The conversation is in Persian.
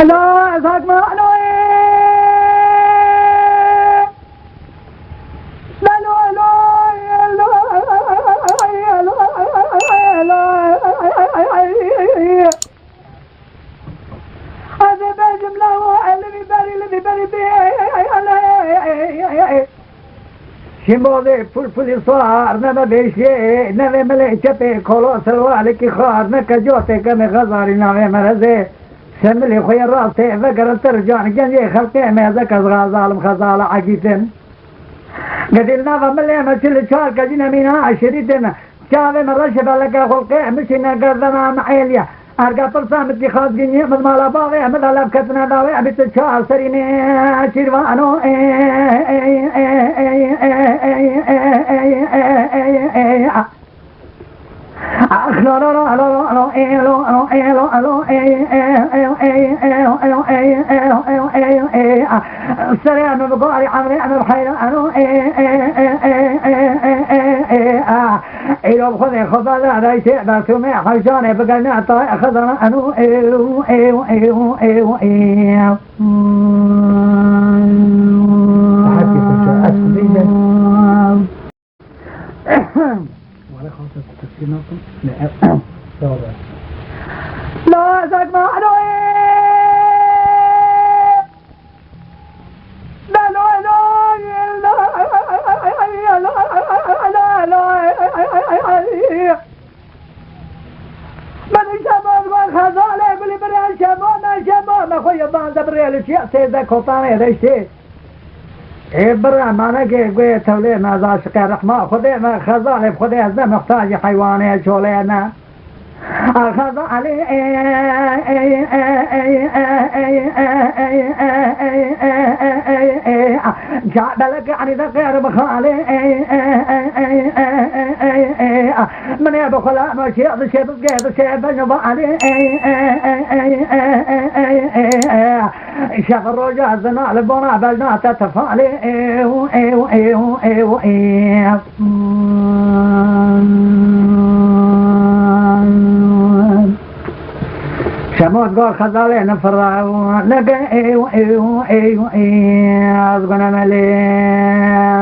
لا ذاك ما شمالي فلفل صار نما بيشي نما ملئ كولو سروالك خار نكجوتك مغزاري نما مرزي شملي خويا راسي فقر ترجان جنجي خلقي ميزك ظالم خزال عقيتن قدلنا فملينا كل شهر قدنا منا عشريتنا شافي من رشب لك خلقي مشينا قردنا معيليا أرقى فرصام اتخاذ جنيه من مالا باغي أحمد على بكتنا داوي أبيت الشهر سريني شيروانو السلام بقاري عمري عمر حيران إلو خذي خذا ذا شيء بسمع خشاني بقلنا طائع خضرا أنو إيو إيو إيو إيو إيو لا تسمع خويا بان دبريل شيء سيدا كوطاني ريشي برا مانا كي تولي نازا شكا رحمة خدي ما خزالي خدي هذا محتاج حيواني شولينا أخذ علي جعبلك يعني ذا غير بخالي من يبخل ما شيء شيء غير شيء بنبع علي شغل رجع زنا لبنا بلنا تتفعلي شموت قول خزالي نفرعون لقى أزقنا مليم